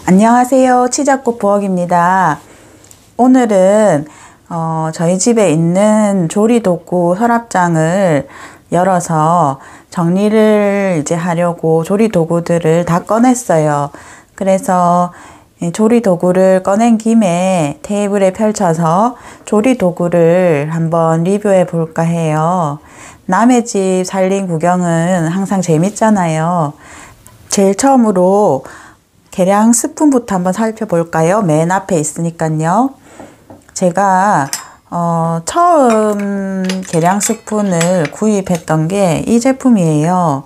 안녕하세요. 치자꽃 부엌입니다. 오늘은 저희 집에 있는 조리도구 서랍장을 열어서 정리를 이제 하려고 조리도구들을 다 꺼냈어요. 그래서 조리도구를 꺼낸 김에 테이블에 펼쳐서 조리도구를 한번 리뷰해 볼까 해요. 남의 집 살림 구경은 항상 재밌잖아요. 제일 처음으로 계량 스푼부터 한번 살펴볼까요? 맨 앞에 있으니까요. 제가 처음 계량 스푼을 구입했던 게 이 제품이에요.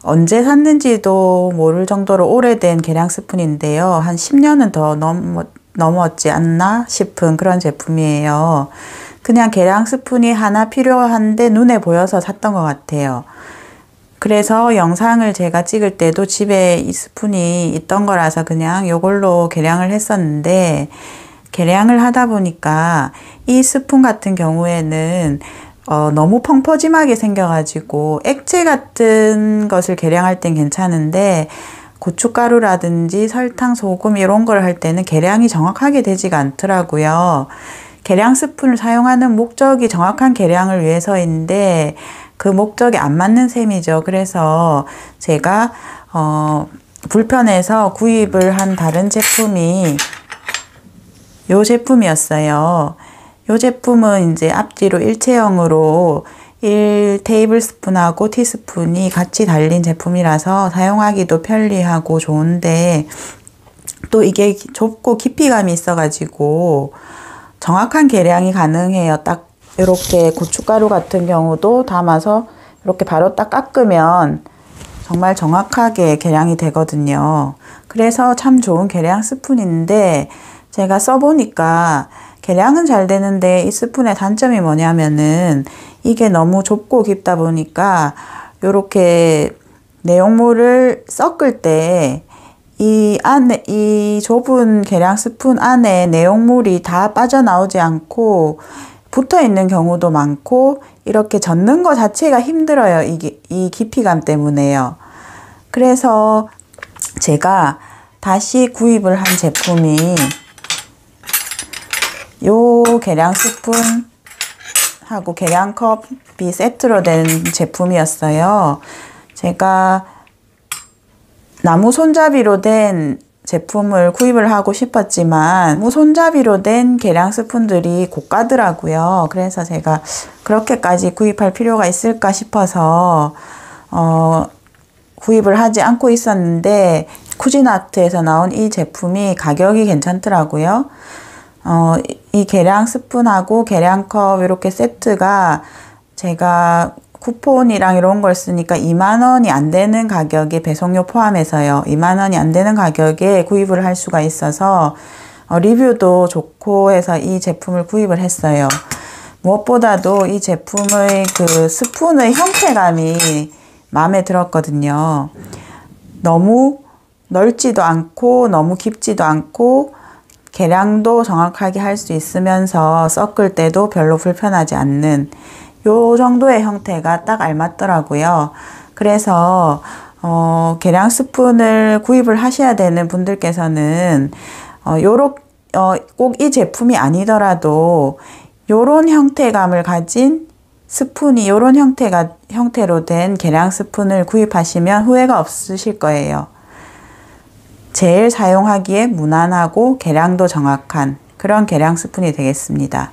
언제 샀는지도 모를 정도로 오래된 계량 스푼인데요. 한 10년은 더 넘었지 않나 싶은 그런 제품이에요. 그냥 계량 스푼이 하나 필요한데 눈에 보여서 샀던 것 같아요. 그래서 영상을 제가 찍을 때도 집에 이 스푼이 있던 거라서 그냥 이걸로 계량을 했었는데, 계량을 하다 보니까 이 스푼 같은 경우에는 너무 펑퍼짐하게 생겨가지고 액체 같은 것을 계량할 땐 괜찮은데 고춧가루라든지 설탕, 소금 이런 걸 할 때는 계량이 정확하게 되지가 않더라고요. 계량 스푼을 사용하는 목적이 정확한 계량을 위해서인데 그 목적에 안 맞는 셈이죠. 그래서 제가 불편해서 구입을 한 다른 제품이 요 제품이었어요. 요 제품은 이제 앞뒤로 일체형으로 1테이블스푼하고 티스푼이 같이 달린 제품이라서 사용하기도 편리하고 좋은데, 또 이게 좁고 깊이감이 있어가지고 정확한 계량이 가능해요. 딱 이렇게 고춧가루 같은 경우도 담아서 이렇게 바로 딱 깎으면 정말 정확하게 계량이 되거든요. 그래서 참 좋은 계량 스푼인데, 제가 써보니까 계량은 잘 되는데 이 스푼의 단점이 뭐냐면은 이게 너무 좁고 깊다 보니까 요렇게 내용물을 섞을 때 이 좁은 계량 스푼 안에 내용물이 다 빠져나오지 않고 붙어 있는 경우도 많고, 이렇게 젓는 거 자체가 힘들어요. 이 깊이감 때문에요. 그래서 제가 다시 구입을 한 제품이 요 계량 스푼하고 계량컵이 세트로 된 제품이었어요. 제가 나무 손잡이로 된 제품을 구입을 하고 싶었지만 나무 손잡이로 된 계량 스푼들이 고가더라고요. 그래서 제가 그렇게까지 구입할 필요가 있을까 싶어서 구입을 하지 않고 있었는데, 쿠진아트에서 나온 이 제품이 가격이 괜찮더라고요. 이 계량 스푼하고 계량컵 이렇게 세트가 제가 쿠폰이랑 이런 걸 쓰니까 2만원이 안 되는 가격에, 배송료 포함해서요, 2만원이 안 되는 가격에 구입을 할 수가 있어서 리뷰도 좋고 해서 이 제품을 구입을 했어요. 무엇보다도 이 제품의 그 스푼의 형태감이 마음에 들었거든요. 너무 넓지도 않고 너무 깊지도 않고 계량도 정확하게 할 수 있으면서 섞을 때도 별로 불편하지 않는 요 정도의 형태가 딱 알맞더라고요. 그래서 계량 스푼을 구입을 하셔야 되는 분들께서는 꼭 이 제품이 아니더라도 요런 형태감을 가진 스푼이, 요런 형태로 된 계량 스푼을 구입하시면 후회가 없으실 거예요. 제일 사용하기에 무난하고 계량도 정확한 그런 계량 스푼이 되겠습니다.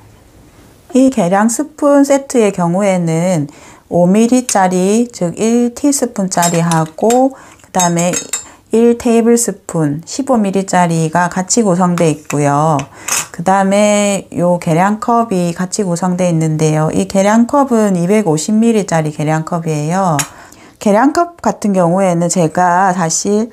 이 계량 스푼 세트의 경우에는 5mm짜리, 즉 1티스푼짜리 하고 그 다음에 1테이블스푼 15mm짜리가 같이 구성되어 있고요. 그 다음에 요 계량컵이 같이 구성되어 있는데요. 이 계량컵은 250ml짜리 계량컵이에요. 계량컵 같은 경우에는 제가 사실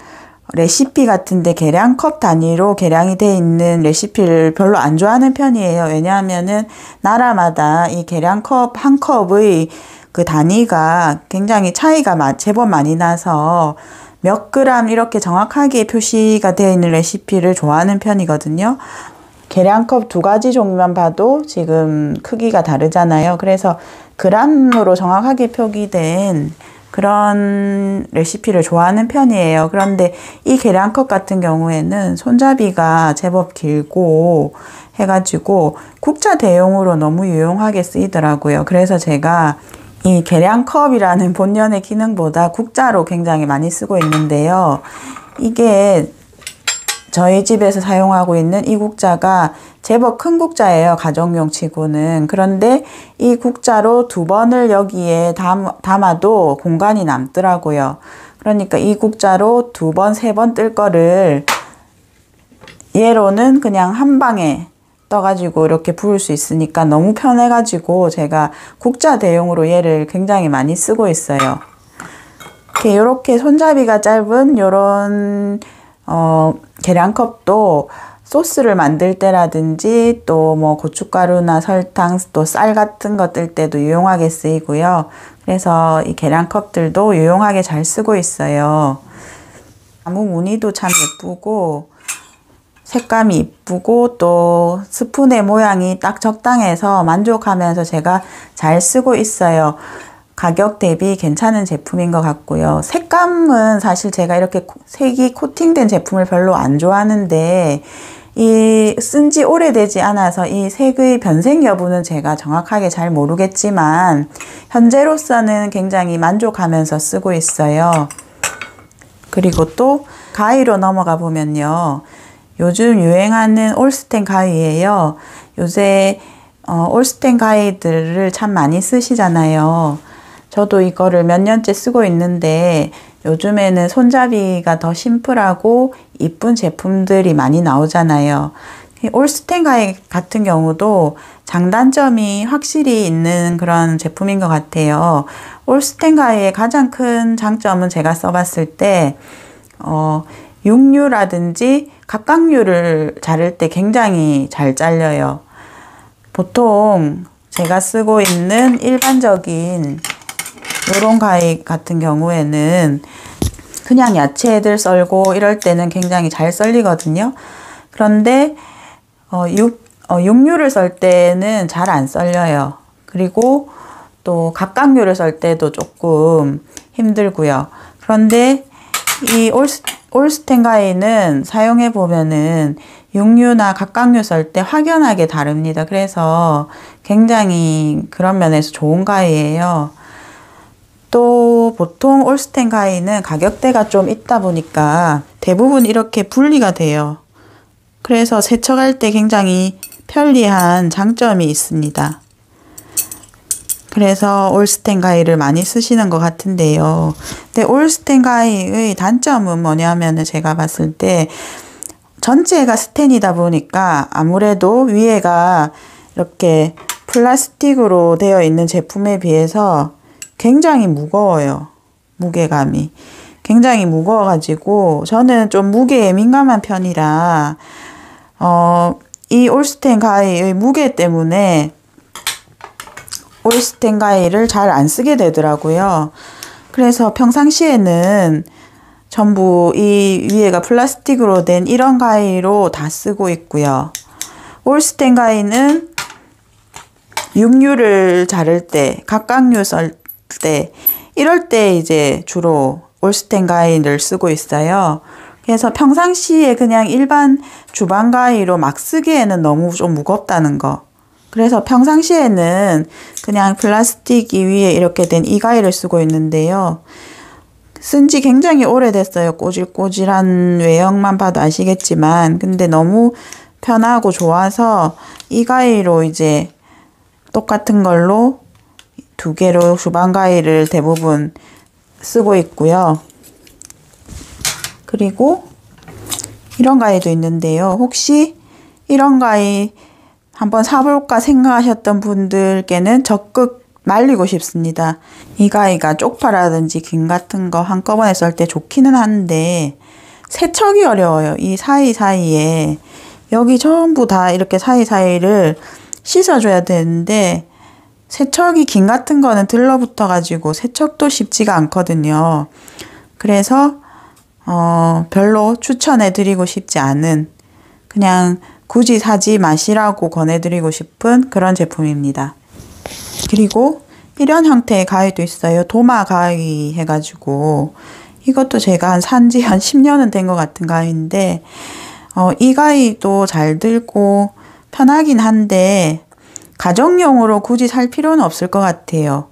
레시피 같은데 계량컵 단위로 계량이 되어 있는 레시피를 별로 안 좋아하는 편이에요. 왜냐하면은 나라마다 이 계량컵 한 컵의 그 단위가 굉장히 차이가 제법 많이 나서 몇 그램 이렇게 정확하게 표시가 되어 있는 레시피를 좋아하는 편이거든요. 계량컵 두 가지 종류만 봐도 지금 크기가 다르잖아요. 그래서 그램으로 정확하게 표기된 그런 레시피를 좋아하는 편이에요. 그런데 이 계량컵 같은 경우에는 손잡이가 제법 길고 해가지고 국자 대용으로 너무 유용하게 쓰이더라고요. 그래서 제가 이 계량컵이라는 본연의 기능보다 국자로 굉장히 많이 쓰고 있는데요. 이게 저희 집에서 사용하고 있는 이 국자가 제법 큰 국자예요. 가정용 치고는. 그런데 이 국자로 2번을 여기에 담아도 공간이 남더라고요. 그러니까 이 국자로 2번, 3번 뜰 거를 얘로는 그냥 한 방에 떠가지고 이렇게 부을 수 있으니까 너무 편해가지고 제가 국자 대용으로 얘를 굉장히 많이 쓰고 있어요. 이렇게 손잡이가 짧은 요런 계량컵도 소스를 만들 때라든지 또 뭐 고춧가루나 설탕 또 쌀 같은 거 뜰 때도 유용하게 쓰이고요. 그래서 이 계량컵들도 유용하게 잘 쓰고 있어요. 나무 무늬도 참 예쁘고 색감이 이쁘고 또 스푼의 모양이 딱 적당해서 만족하면서 제가 잘 쓰고 있어요. 가격 대비 괜찮은 제품인 것 같고요. 색감은 사실 제가 이렇게 색이 코팅된 제품을 별로 안 좋아하는데 이 쓴 지 오래되지 않아서 이 색의 변색 여부는 제가 정확하게 잘 모르겠지만 현재로서는 굉장히 만족하면서 쓰고 있어요. 그리고 또 가위로 넘어가 보면요. 요즘 유행하는 올스텐 가위예요. 요새 올스텐 가위들을 참 많이 쓰시잖아요. 저도 이거를 몇 년째 쓰고 있는데 요즘에는 손잡이가 더 심플하고 이쁜 제품들이 많이 나오잖아요. 올스텐 가위 같은 경우도 장단점이 확실히 있는 그런 제품인 것 같아요. 올스텐 가위의 가장 큰 장점은 제가 써봤을 때 육류라든지 각각류를 자를 때 굉장히 잘 잘려요. 보통 제가 쓰고 있는 일반적인 요런 가위 같은 경우에는 그냥 야채들 썰고 이럴 때는 굉장히 잘 썰리거든요. 그런데 육류를 썰 때는 잘 안 썰려요. 그리고 또 각각류를 썰 때도 조금 힘들고요. 그런데 이 올스텐 가위는 사용해 보면은 육류나 각각류 썰 때 확연하게 다릅니다. 그래서 굉장히 그런 면에서 좋은 가위예요. 또 보통 올스텐 가위는 가격대가 좀 있다 보니까 대부분 이렇게 분리가 돼요. 그래서 세척할 때 굉장히 편리한 장점이 있습니다. 그래서 올스텐 가위를 많이 쓰시는 것 같은데요. 근데 올스텐 가위의 단점은 뭐냐면은 제가 봤을 때 전체가 스텐이다 보니까 아무래도 위에가 이렇게 플라스틱으로 되어 있는 제품에 비해서 굉장히 무거워요. 무게감이. 굉장히 무거워가지고 저는 좀 무게에 민감한 편이라 이 올스텐 가위의 무게 때문에 올스텐 가위를 잘 안 쓰게 되더라고요. 그래서 평상시에는 전부 이 위에가 플라스틱으로 된 이런 가위로 다 쓰고 있고요. 올스텐 가위는 육류를 자를 때, 각각류 썰 때, 이럴 때 이제 주로 올스텐 가위를 쓰고 있어요. 그래서 평상시에 그냥 일반 주방 가위로 막 쓰기에는 너무 좀 무겁다는 거. 그래서 평상시에는 그냥 플라스틱 위에 이렇게 된 이 가위를 쓰고 있는데요. 쓴 지 굉장히 오래됐어요. 꼬질꼬질한 외형만 봐도 아시겠지만 근데 너무 편하고 좋아서 이 가위로 이제 똑같은 걸로 2개로 주방 가위를 대부분 쓰고 있고요. 그리고 이런 가위도 있는데요. 혹시 이런 가위 한번 사볼까 생각하셨던 분들께는 적극 말리고 싶습니다. 이 가위가 쪽파라든지 김 같은 거 한꺼번에 썰 때 좋기는 한데 세척이 어려워요. 이 사이사이에 여기 전부 다 이렇게 사이사이를 씻어줘야 되는데 세척이 김 같은 거는 들러붙어 가지고 세척도 쉽지가 않거든요. 그래서 별로 추천해 드리고 싶지 않은 그냥 굳이 사지 마시라고 권해드리고 싶은 그런 제품입니다. 그리고 이런 형태의 가위도 있어요. 도마 가위 해가지고 이것도 제가 산지 한 10년은 된 것 같은 가위인데 이 가위도 잘 들고 편하긴 한데 가정용으로 굳이 살 필요는 없을 것 같아요.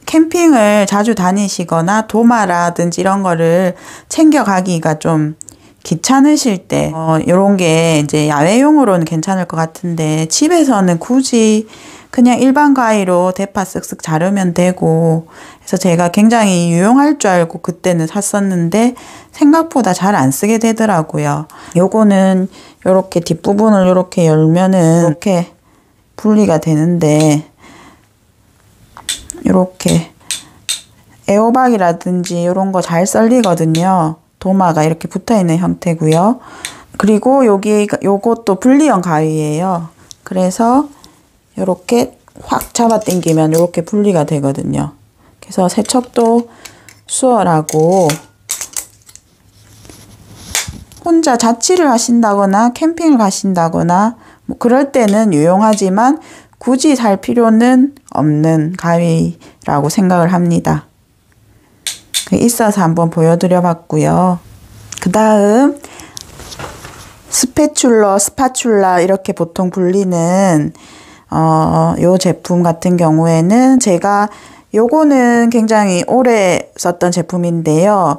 캠핑을 자주 다니시거나 도마라든지 이런 거를 챙겨가기가 좀 귀찮으실 때 요런 게 이제 야외용으로는 괜찮을 것 같은데 집에서는 굳이 그냥 일반 가위로 대파 쓱쓱 자르면 되고 그래서 제가 굉장히 유용할 줄 알고 그때는 샀었는데 생각보다 잘 안 쓰게 되더라고요. 요거는 요렇게 뒷부분을 요렇게 열면은 이렇게 분리가 되는데 요렇게 애호박이라든지 요런 거 잘 썰리거든요. 도마가 이렇게 붙어있는 형태고요. 그리고 요것도 분리형 가위예요. 그래서 요렇게 확 잡아 당기면 요렇게 분리가 되거든요. 그래서 세척도 수월하고 혼자 자취를 하신다거나 캠핑을 가신다거나 뭐 그럴 때는 유용하지만 굳이 살 필요는 없는 가위라고 생각을 합니다. 있어서 한번 보여드려 봤고요. 그 다음 스파츌라 이렇게 보통 불리는 요 제품 같은 경우에는 제가 요거는 굉장히 오래 썼던 제품인데요.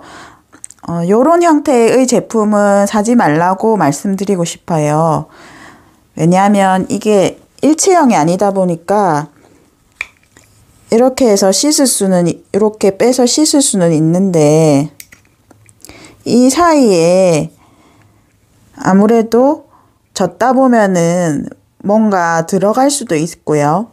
요런 형태의 제품은 사지 말라고 말씀드리고 싶어요. 왜냐하면 이게 일체형이 아니다 보니까 이렇게 해서 이렇게 빼서 씻을 수는 있는데 이 사이에 아무래도 젓다 보면은 뭔가 들어갈 수도 있고요.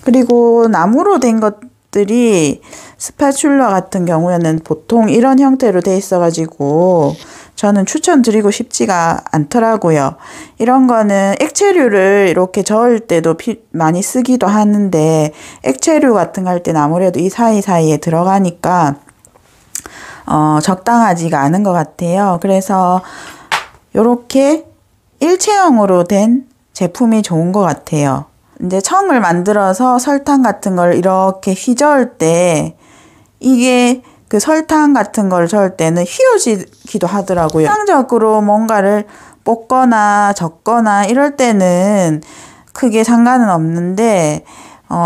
그리고 나무로 된 것들이 스파츌라 같은 경우에는 보통 이런 형태로 돼 있어가지고 저는 추천드리고 싶지가 않더라고요. 이런 거는 액체류를 이렇게 저을 때도 많이 쓰기도 하는데 액체류 같은 거 할 때는 아무래도 이 사이사이에 들어가니까 적당하지가 않은 것 같아요. 그래서 이렇게 일체형으로 된 제품이 좋은 것 같아요. 이제 청을 만들어서 설탕 같은 걸 이렇게 휘저을 때 이게 그 설탕 같은 걸 저을 때는 휘어지기도 하더라고요. 일상적으로 뭔가를 볶거나 젓거나 이럴 때는 크게 상관은 없는데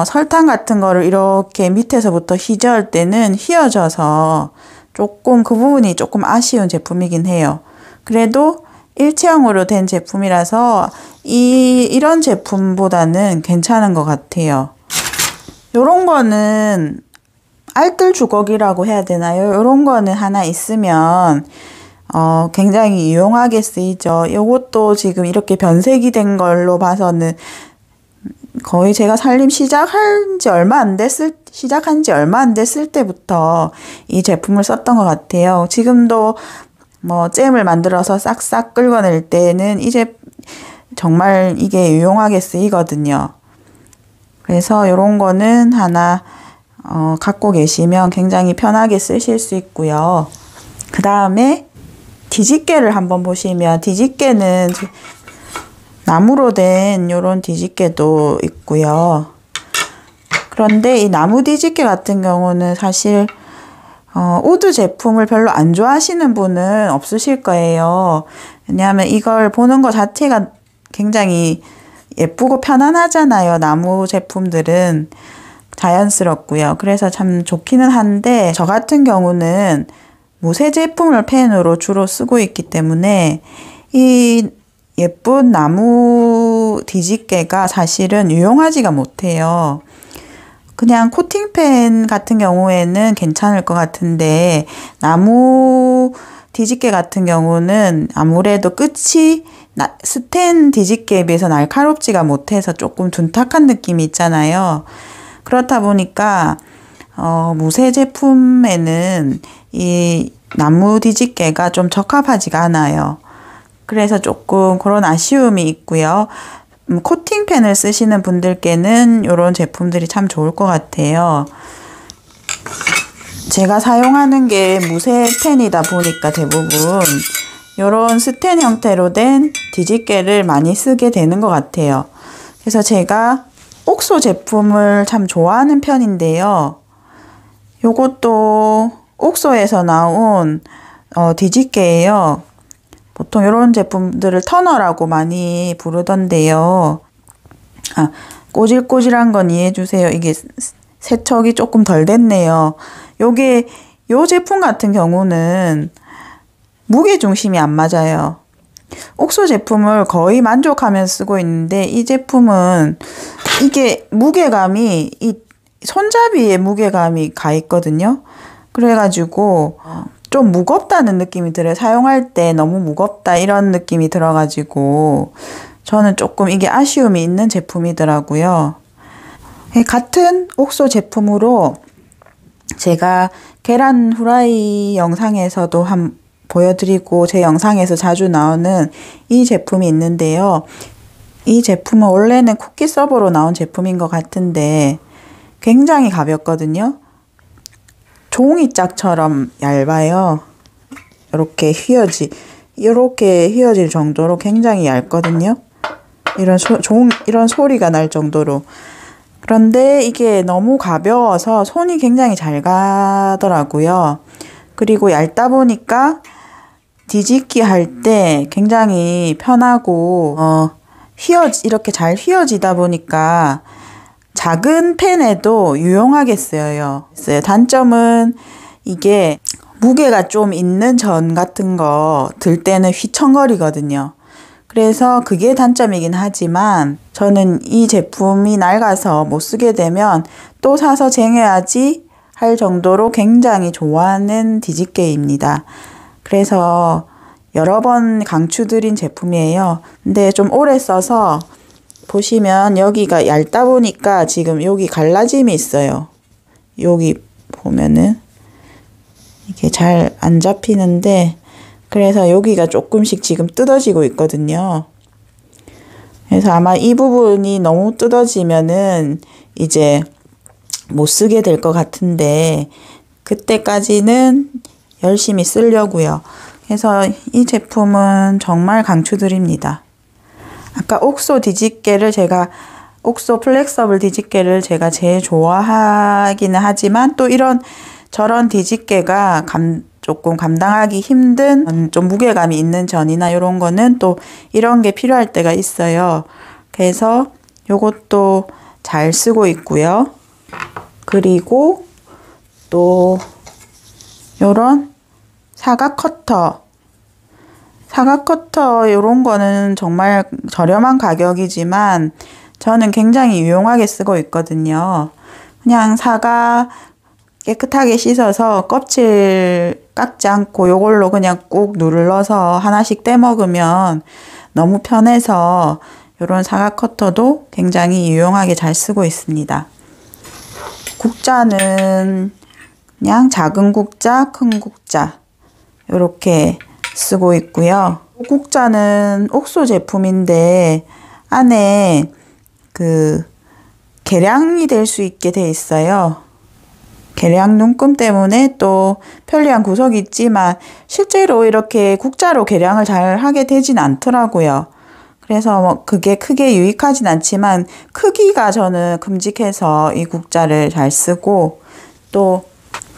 설탕 같은 거를 이렇게 밑에서부터 휘저을 때는 휘어져서 조금 그 부분이 조금 아쉬운 제품이긴 해요. 그래도 일체형으로 된 제품이라서 이런 제품보다는 괜찮은 것 같아요. 요런 거는 알뜰 주걱이라고 해야 되나요? 요런 거는 하나 있으면 굉장히 유용하게 쓰이죠. 요것도 지금 이렇게 변색이 된 걸로 봐서는 거의 제가 살림 시작한 지 얼마 안 됐을 때부터 이 제품을 썼던 것 같아요. 지금도 뭐 잼을 만들어서 싹싹 긁어낼 때는 이제 정말 이게 유용하게 쓰이거든요. 그래서 요런 거는 하나 갖고 계시면 굉장히 편하게 쓰실 수 있고요. 그 다음에 뒤집개를 한번 보시면 뒤집개는 나무로 된 요런 뒤집개도 있고요. 그런데 이 나무 뒤집개 같은 경우는 사실 우드 제품을 별로 안 좋아하시는 분은 없으실 거예요. 왜냐하면 이걸 보는 것 자체가 굉장히 예쁘고 편안하잖아요. 나무 제품들은 자연스럽고요. 그래서 참 좋기는 한데 저 같은 경우는 무쇠 제품을 펜으로 주로 쓰고 있기 때문에 이 예쁜 나무 뒤집개가 사실은 유용하지가 못해요. 그냥 코팅펜 같은 경우에는 괜찮을 것 같은데 나무 뒤집개 같은 경우는 아무래도 끝이 스텐 뒤집개에 비해서 날카롭지가 못해서 조금 둔탁한 느낌이 있잖아요. 그렇다 보니까 무쇠 제품에는 이 나무 뒤집개가 좀 적합하지가 않아요. 그래서 조금 그런 아쉬움이 있고요. 코팅펜을 쓰시는 분들께는 이런 제품들이 참 좋을 것 같아요. 제가 사용하는 게 무쇠 펜이다 보니까 대부분 이런 스텐 형태로 된 뒤집개를 많이 쓰게 되는 것 같아요. 그래서 제가 옥소 제품을 참 좋아하는 편인데요. 요것도 옥소에서 나온 뒤집개예요. 보통 이런 제품들을 터너라고 많이 부르던데요. 꼬질꼬질한 건 이해해 주세요. 이게 세척이 조금 덜 됐네요. 요 제품 같은 경우는 무게 중심이 안 맞아요. 옥소 제품을 거의 만족하면서 쓰고 있는데 이 제품은 이게 무게감이 이 손잡이에 무게감이 가 있거든요. 그래가지고 좀 무겁다는 느낌이 들어요. 사용할 때 너무 무겁다 이런 느낌이 들어가지고 저는 조금 이게 아쉬움이 있는 제품이더라고요. 같은 옥소 제품으로 제가 계란 후라이 영상에서도 보여드리고 제 영상에서 자주 나오는 이 제품이 있는데요. 이 제품은 원래는 쿠키 서버로 나온 제품인 것 같은데 굉장히 가볍거든요. 종이짝처럼 얇아요. 이렇게 휘어질 정도로 굉장히 얇거든요. 이런 소리가 날 정도로. 그런데 이게 너무 가벼워서 손이 굉장히 잘 가더라고요. 그리고 얇다 보니까 뒤집기 할 때 굉장히 편하고 이렇게 잘 휘어지다 보니까 작은 펜에도 유용하게 쓰여요. 단점은 이게 무게가 좀 있는 전 같은 거 들 때는 휘청거리거든요. 그래서 그게 단점이긴 하지만 저는 이 제품이 낡아서 못 쓰게 되면 또 사서 쟁여야지 할 정도로 굉장히 좋아하는 뒤집개입니다. 그래서 여러 번 강추드린 제품이에요. 근데 좀 오래 써서 보시면 여기가 얇다 보니까 지금 여기 갈라짐이 있어요. 여기 보면은 이게 잘 안 잡히는데 그래서 여기가 조금씩 지금 뜯어지고 있거든요. 그래서 아마 이 부분이 너무 뜯어지면은 이제 못 쓰게 될 것 같은데 그때까지는 열심히 쓰려고요. 그래서 이 제품은 정말 강추드립니다. 아까 옥소 플렉서블 뒤집개를 제가 제일 좋아하기는 하지만 또 저런 뒤집개가 조금 감당하기 힘든 좀 무게감이 있는 전이나 이런 거는 또 이런 게 필요할 때가 있어요. 그래서 요것도 잘 쓰고 있고요. 그리고 또 요런 사각 커터 요런 거는 정말 저렴한 가격이지만 저는 굉장히 유용하게 쓰고 있거든요. 그냥 사과 깨끗하게 씻어서 껍질 깎지 않고 요걸로 그냥 꾹 눌러서 하나씩 떼먹으면 너무 편해서 요런 사각 커터도 굉장히 유용하게 잘 쓰고 있습니다. 국자는 그냥 작은 국자, 큰 국자 이렇게 쓰고 있고요. 국자는 옥소 제품인데 안에 계량이 될 수 있게 돼 있어요. 계량 눈금 때문에 또 편리한 구석이 있지만 실제로 이렇게 국자로 계량을 잘 하게 되진 않더라고요. 그래서 그게 크게 유익하진 않지만 크기가 저는 큼직해서 이 국자를 잘 쓰고 또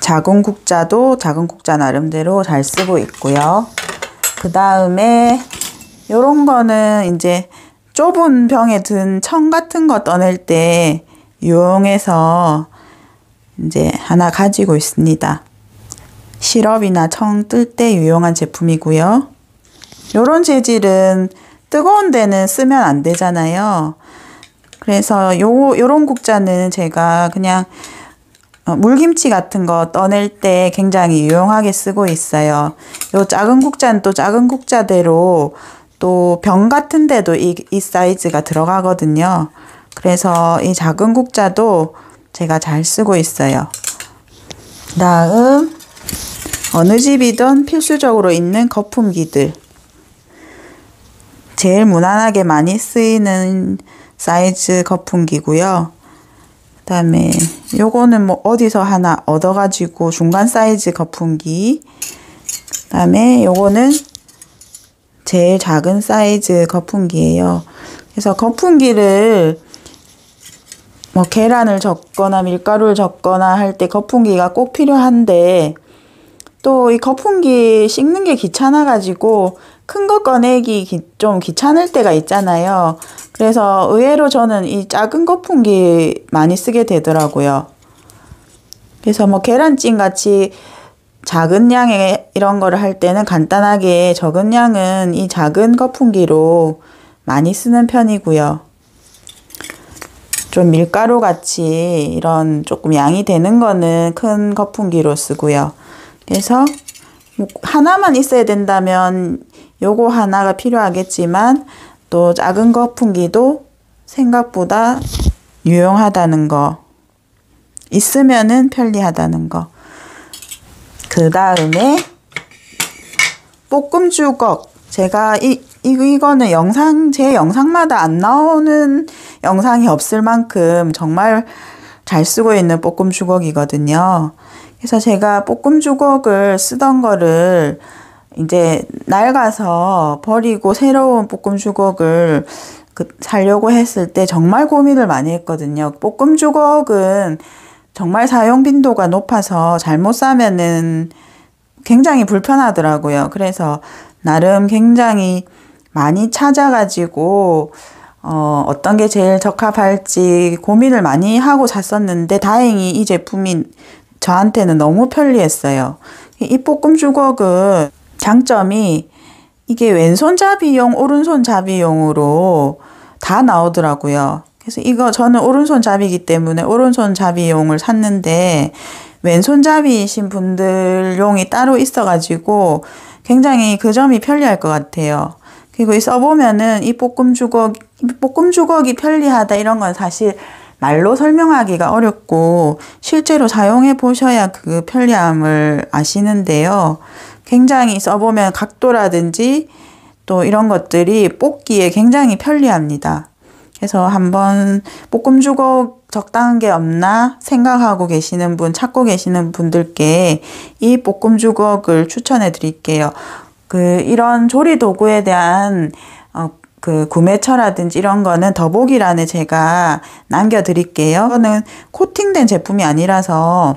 작은 국자도 작은 국자 나름대로 잘 쓰고 있고요. 그 다음에 요런 거는 이제 좁은 병에 든 청 같은 거 떠낼 때 유용해서 이제 하나 가지고 있습니다. 시럽이나 청 뜰 때 유용한 제품이고요. 요런 재질은 뜨거운 데는 쓰면 안 되잖아요. 그래서 요런 국자는 제가 그냥 물김치 같은 거 떠낼 때 굉장히 유용하게 쓰고 있어요. 요 작은 국자는 또 작은 국자대로 또 병 같은 데도 이 사이즈가 들어가거든요. 그래서 이 작은 국자도 제가 잘 쓰고 있어요. 그 다음 어느 집이든 필수적으로 있는 거품기들. 제일 무난하게 많이 쓰이는 사이즈 거품기고요. 그 다음에 요거는 뭐 어디서 하나 얻어가지고 중간 사이즈 거품기. 그 다음에 요거는 제일 작은 사이즈 거품기예요. 그래서 거품기를 뭐 계란을 젓거나 밀가루를 젓거나 할 때 거품기가 꼭 필요한데 또 이 거품기 씻는 게 귀찮아가지고 큰 거 꺼내기 좀 귀찮을 때가 있잖아요. 그래서 의외로 저는 이 작은 거품기 많이 쓰게 되더라고요. 그래서 뭐 계란찜 같이 작은 양의 이런 거를 할 때는 간단하게 적은 양은 이 작은 거품기로 많이 쓰는 편이고요. 좀 밀가루 같이 이런 조금 양이 되는 거는 큰 거품기로 쓰고요. 그래서 뭐 하나만 있어야 된다면 요거 하나가 필요하겠지만 또 작은 거품기도 생각보다 유용하다는 거, 있으면은 편리하다는 거. 그 다음에 볶음 주걱. 제가 이거는 제 영상마다 안 나오는 영상이 없을 만큼 정말 잘 쓰고 있는 볶음 주걱이거든요. 그래서 제가 볶음 주걱을 쓰던 거를 이제 낡아서 버리고 새로운 볶음 주걱을 사려고 했을 때 정말 고민을 많이 했거든요. 볶음 주걱은 정말 사용 빈도가 높아서 잘못 사면은 굉장히 불편하더라고요. 그래서 나름 굉장히 많이 찾아가지고 어떤 게 제일 적합할지 고민을 많이 하고 샀었는데 다행히 이 제품이 저한테는 너무 편리했어요. 이 볶음 주걱은 장점이 이게 왼손잡이용, 오른손잡이용으로 다 나오더라고요. 그래서 저는 오른손잡이기 때문에 오른손잡이용을 샀는데 왼손잡이이신 분들용이 따로 있어가지고 굉장히 그 점이 편리할 것 같아요. 그리고 써보면은 이 볶음 주걱이 편리하다 이런 건 사실 말로 설명하기가 어렵고 실제로 사용해 보셔야 그 편리함을 아시는데요. 굉장히 써보면 각도라든지 또 이런 것들이 뽑기에 굉장히 편리합니다. 그래서 한번 볶음 주걱 적당한 게 없나 생각하고 계시는 분, 찾고 계시는 분들께 이 볶음 주걱을 추천해 드릴게요. 이런 조리 도구에 대한 구매처라든지 이런 거는 더보기란에 제가 남겨 드릴게요. 이거는 코팅된 제품이 아니라서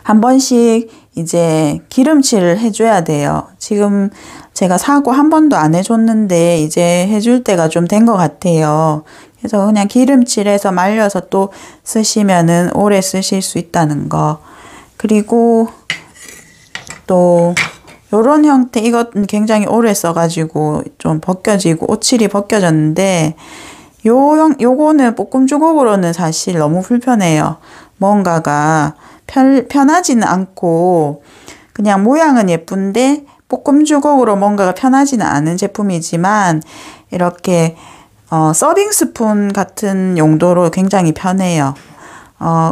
한 번씩 이제 기름칠을 해줘야 돼요. 지금 제가 사고 한 번도 안 해줬는데 이제 해줄 때가 좀 된 것 같아요. 그래서 그냥 기름칠해서 말려서 또 쓰시면은 오래 쓰실 수 있다는 거. 그리고 또 요런 형태, 이것은 굉장히 오래 써가지고 좀 벗겨지고 오칠이 벗겨졌는데 요거는 볶음 주걱으로는 사실 너무 불편해요. 뭔가가 편하지는 않고 그냥 모양은 예쁜데 볶음 주걱으로 뭔가가 편하지는 않은 제품이지만 이렇게 서빙 스푼 같은 용도로 굉장히 편해요.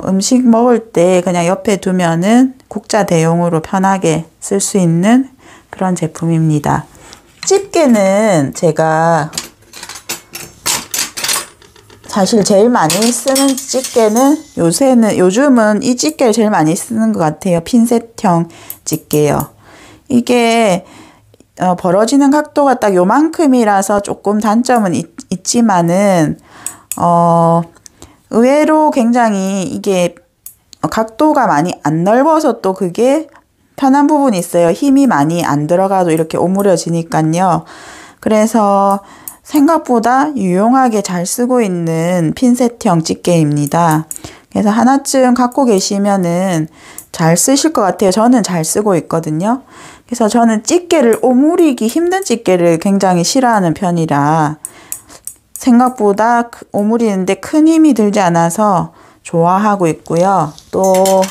음식 먹을 때 그냥 옆에 두면은 국자 대용으로 편하게 쓸 수 있는 그런 제품입니다. 집게는 제가 사실 제일 많이 쓰는 집게는 요즘은 이 집게를 제일 많이 쓰는 것 같아요. 핀셋형 집게요. 이게 벌어지는 각도가 딱 요만큼이라서 조금 단점은 있지만은 의외로 굉장히 이게 각도가 많이 안 넓어서 또 그게 편한 부분이 있어요. 힘이 많이 안 들어가도 이렇게 오므려지니까요. 그래서 생각보다 유용하게 잘 쓰고 있는 핀셋형 집게입니다. 그래서 하나쯤 갖고 계시면은 잘 쓰실 것 같아요. 저는 잘 쓰고 있거든요. 그래서 저는 집게를 오므리기 힘든 집게를 굉장히 싫어하는 편이라 생각보다 오므리는데 큰 힘이 들지 않아서 좋아하고 있고요. 또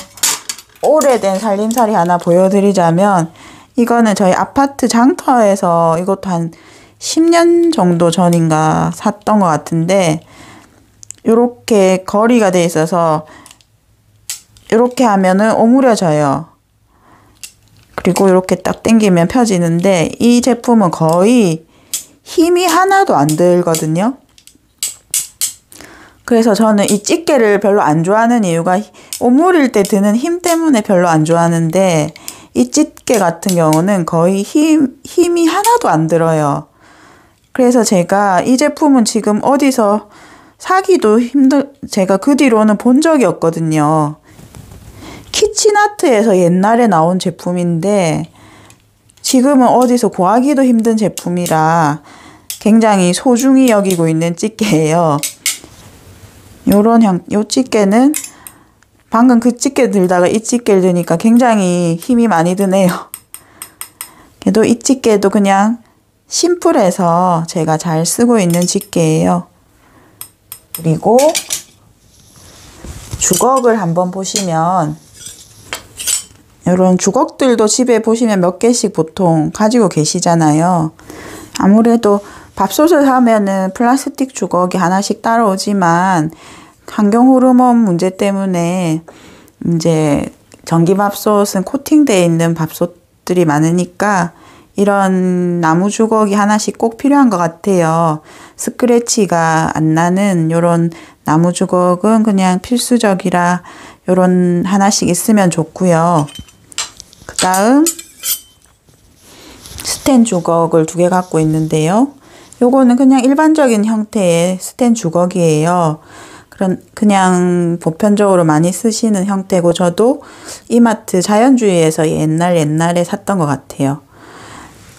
오래된 살림살이 하나 보여드리자면 이거는 저희 아파트 장터에서 이것도 한 10년 정도 전인가 샀던 것 같은데 이렇게 거리가 돼 있어서 이렇게 하면은 오므려져요. 그리고 이렇게 딱 당기면 펴지는데 이 제품은 거의 힘이 하나도 안 들거든요. 그래서 저는 이 집게를 별로 안 좋아하는 이유가 오므릴 때 드는 힘 때문에 별로 안 좋아하는데 이 집게 같은 경우는 거의 힘이 하나도 안 들어요. 그래서 제가 이 제품은 지금 어디서 사기도 제가 그 뒤로는 본 적이 없거든요. 키친아트에서 옛날에 나온 제품인데 지금은 어디서 구하기도 힘든 제품이라 굉장히 소중히 여기고 있는 집게예요. 요 집게는 방금 그 집게 들다가 이 집게를 드니까 굉장히 힘이 많이 드네요. 그래도 이 집게도 그냥 심플해서 제가 잘 쓰고 있는 집게예요. 그리고 주걱을 한번 보시면 이런 주걱들도 집에 보시면 몇 개씩 보통 가지고 계시잖아요. 아무래도 밥솥을 사면은 플라스틱 주걱이 하나씩 따라오지만 환경 호르몬 문제 때문에 이제 전기밥솥은 코팅되어 있는 밥솥들이 많으니까 이런 나무 주걱이 하나씩 꼭 필요한 것 같아요. 스크래치가 안 나는 이런 나무 주걱은 그냥 필수적이라 이런 하나씩 있으면 좋고요. 그 다음 스텐 주걱을 2개 갖고 있는데요. 요거는 그냥 일반적인 형태의 스텐 주걱이에요. 그냥 보편적으로 많이 쓰시는 형태고 저도 이마트 자연주의에서 옛날에 샀던 것 같아요.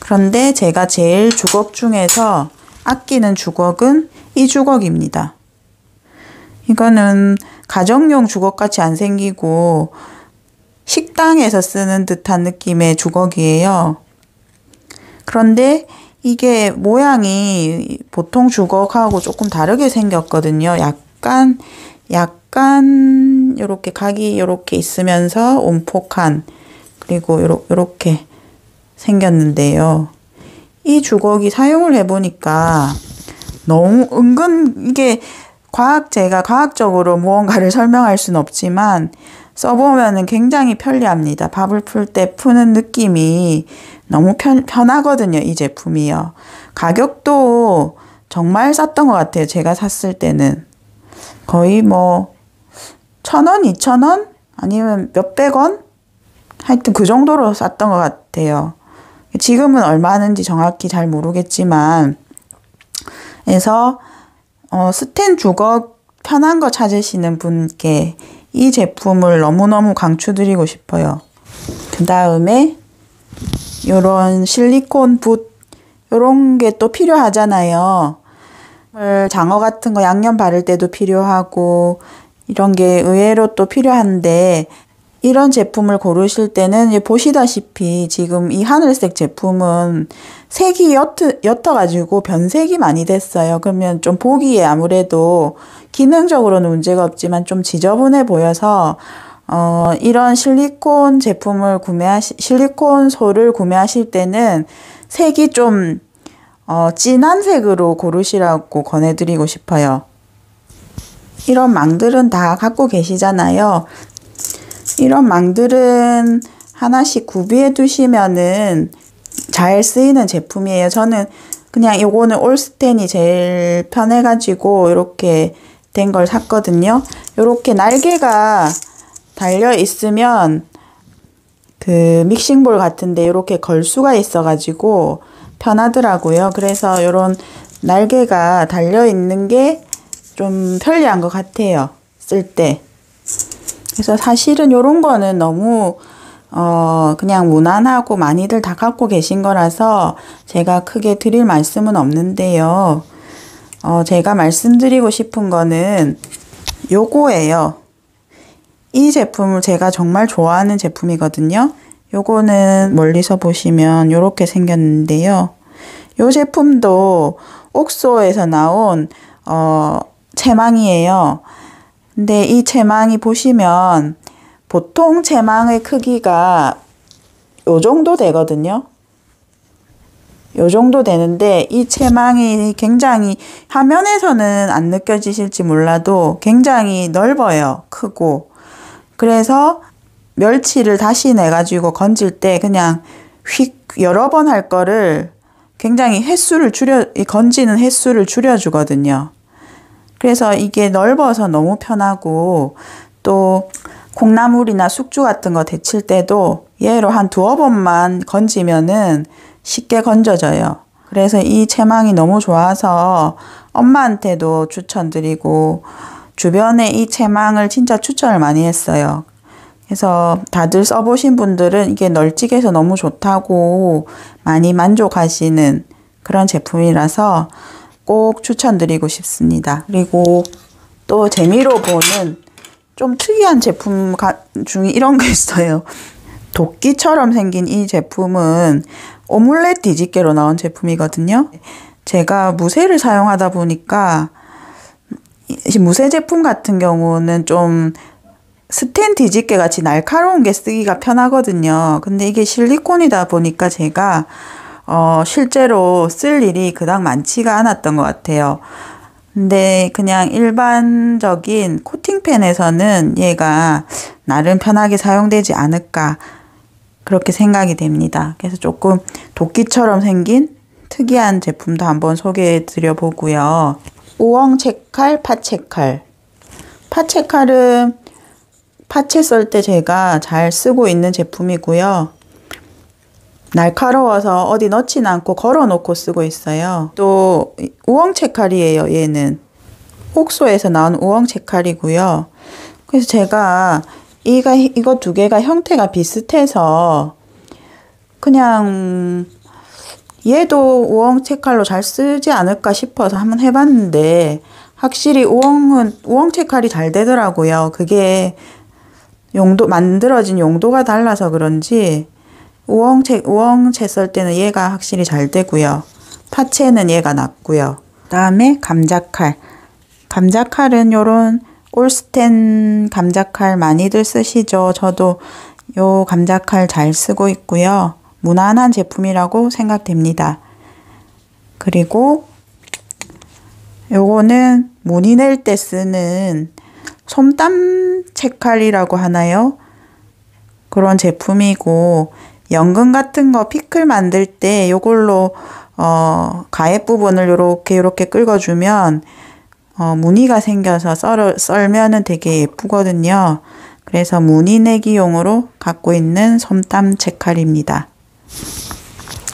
그런데 제가 제일 주걱 중에서 아끼는 주걱은 이 주걱입니다. 이거는 가정용 주걱같이 안 생기고 식당에서 쓰는 듯한 느낌의 주걱이에요. 그런데 이게 모양이 보통 주걱하고 조금 다르게 생겼거든요. 약간 요렇게 각이 요렇게 있으면서 움폭한 그리고 요렇게 생겼는데요. 이 주걱이 사용을 해보니까 너무 이게 제가 과학적으로 무언가를 설명할 수는 없지만 써보면은 굉장히 편리합니다. 밥을 풀 때 푸는 느낌이 너무 편하거든요. 이 제품이요. 가격도 정말 쌌던 것 같아요. 제가 샀을 때는. 거의 뭐 1,000원, 2,000원? 아니면 몇백 원? 하여튼 그 정도로 쌌던 것 같아요. 지금은 얼마 하는지 정확히 잘 모르겠지만 그래서 스텐 주걱 편한 거 찾으시는 분께 이 제품을 너무너무 강추드리고 싶어요. 그 다음에 요런 실리콘 붓 요런 게 또 필요하잖아요. 장어 같은 거 양념 바를 때도 필요하고 이런 게 의외로 또 필요한데 이런 제품을 고르실 때는 보시다시피 지금 이 하늘색 제품은 색이 옅어가지고 변색이 많이 됐어요. 그러면 좀 보기에 아무래도 기능적으로는 문제가 없지만 좀 지저분해 보여서 이런 실리콘 실리콘 솔을 구매하실 때는 색이 좀 진한 색으로 고르시라고 권해드리고 싶어요. 이런 망들은 다 갖고 계시잖아요. 이런 망들은 하나씩 구비해 두시면은 잘 쓰이는 제품이에요. 저는 그냥 요거는 올스텐이 제일 편해가지고 이렇게 된 걸 샀거든요. 요렇게 날개가 달려 있으면 그 믹싱볼 같은데 이렇게 걸 수가 있어가지고 편하더라고요. 그래서 요런 날개가 달려 있는 게 좀 편리한 것 같아요. 쓸 때. 그래서 사실은 요런 거는 너무 그냥 무난하고 많이들 다 갖고 계신 거라서 제가 크게 드릴 말씀은 없는데요. 제가 말씀드리고 싶은 거는 요거예요. 이 제품을 제가 정말 좋아하는 제품이거든요. 요거는 멀리서 보시면 요렇게 생겼는데요. 요 제품도 옥소에서 나온 채망이에요. 근데 이 채망이 보시면 보통 채망의 크기가 요 정도 되거든요. 요 정도 되는데 이 채망이 굉장히 화면에서는 안 느껴지실지 몰라도 굉장히 넓어요. 크고. 그래서 멸치를 다시 내가지고 건질 때 그냥 휙 여러 번 할 거를 굉장히 건지는 횟수를 줄여주거든요. 그래서 이게 넓어서 너무 편하고 또 콩나물이나 숙주 같은 거 데칠 때도 얘로 한 2-3번만 건지면은 쉽게 건져져요. 그래서 이 채망이 너무 좋아서 엄마한테도 추천드리고 주변에 이 채망을 진짜 추천을 많이 했어요. 그래서 다들 써보신 분들은 이게 널찍해서 너무 좋다고 많이 만족하시는 그런 제품이라서 꼭 추천드리고 싶습니다. 그리고 또 재미로 보는 좀 특이한 제품 중에 이런 게 있어요. 도끼처럼 생긴 이 제품은 오믈렛 뒤집개로 나온 제품이거든요. 제가 무쇠를 사용하다 보니까 무쇠 제품 같은 경우는 좀 스텐 뒤집개 같이 날카로운 게 쓰기가 편하거든요. 근데 이게 실리콘이다 보니까 제가 실제로 쓸 일이 그닥 많지가 않았던 것 같아요. 근데 그냥 일반적인 코팅펜에서는 얘가 나름 편하게 사용되지 않을까 그렇게 생각이 됩니다. 그래서 조금 도끼처럼 생긴 특이한 제품도 한번 소개해 드려 보고요. 우엉채칼, 파채칼. 파채칼은 파채 썰 때 제가 잘 쓰고 있는 제품이고요. 날카로워서 어디 넣진 않고 걸어 놓고 쓰고 있어요. 또 우엉채칼이에요. 얘는 옥소에서 나온 우엉채칼이고요. 그래서 제가 이거 두 개가 형태가 비슷해서 그냥 얘도 우엉채칼로 잘 쓰지 않을까 싶어서 한번 해봤는데 확실히 우엉채칼이 잘 되더라고요. 그게 만들어진 용도가 달라서 그런지 우엉채 썰 때는 얘가 확실히 잘 되고요. 파채는 얘가 낫고요. 그 다음에 감자칼. 감자칼은 요런 올스텐 감자칼 많이들 쓰시죠. 저도 요 감자칼 잘 쓰고 있고요. 무난한 제품이라고 생각됩니다. 그리고 요거는 무늬 낼 때 쓰는 솜땀 채칼이라고 하나요? 그런 제품이고 연근 같은 거 피클 만들 때 요걸로 가액 부분을 요렇게 긁어주면 무늬가 생겨서 썰면은 되게 예쁘거든요. 그래서 무늬 내기용으로 갖고 있는 솜땀 채칼입니다.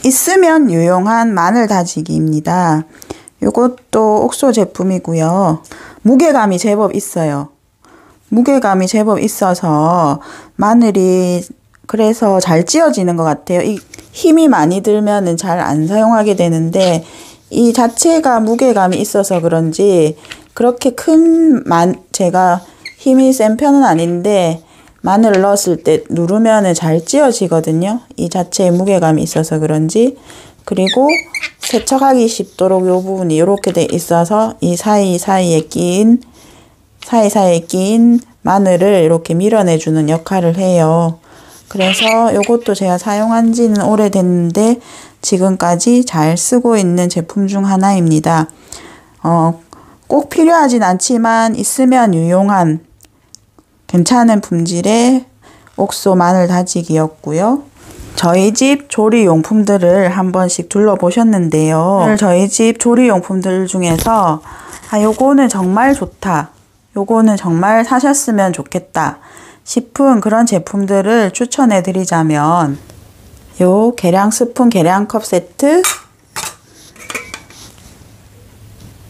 있으면 유용한 마늘 다지기입니다. 이것도 옥소 제품이고요. 무게감이 제법 있어요. 무게감이 제법 있어서 마늘이 그래서 잘 찧어지는 것 같아요. 힘이 많이 들면은 잘 안 사용하게 되는데 이 자체가 무게감이 있어서 그런지 그렇게 제가 힘이 센 편은 아닌데 마늘을 넣었을 때 누르면은 잘 찧어지거든요. 이 자체에 무게감이 있어서 그런지. 그리고 세척하기 쉽도록 이 부분이 이렇게 돼 있어서 이 사이사이에 끼인 마늘을 이렇게 밀어내주는 역할을 해요. 그래서 이것도 제가 사용한 지는 오래됐는데 지금까지 잘 쓰고 있는 제품 중 하나입니다. 꼭 필요하진 않지만 있으면 유용한 괜찮은 품질의 옥소 마늘 다지기였고요. 저희 집 조리용품들을 한 번씩 둘러보셨는데요. 저희 집 조리용품들 중에서 요거는 정말 좋다. 요거는 정말 사셨으면 좋겠다 싶은 그런 제품들을 추천해 드리자면 요 계량 스푼 계량컵 세트,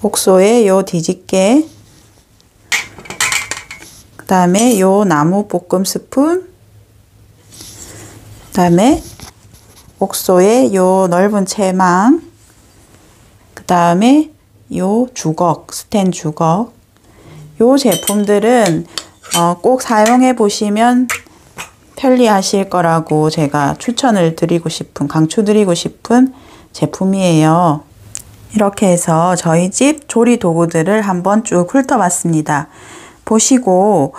옥소의 요 뒤집개, 그 다음에 요 나무 볶음 스푼, 그 다음에 옥소의 요 넓은 채망, 그 다음에 요 주걱, 스텐 주걱. 요 제품들은 꼭 사용해 보시면 편리하실 거라고 제가 추천을 드리고 싶은, 강추드리고 싶은 제품이에요. 이렇게 해서 저희 집 조리 도구들을 한번 쭉 훑어봤습니다. 보시고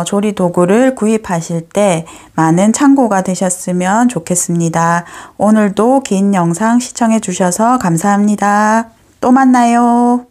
조리 도구를 구입하실 때 많은 참고가 되셨으면 좋겠습니다. 오늘도 긴 영상 시청해 주셔서 감사합니다. 또 만나요.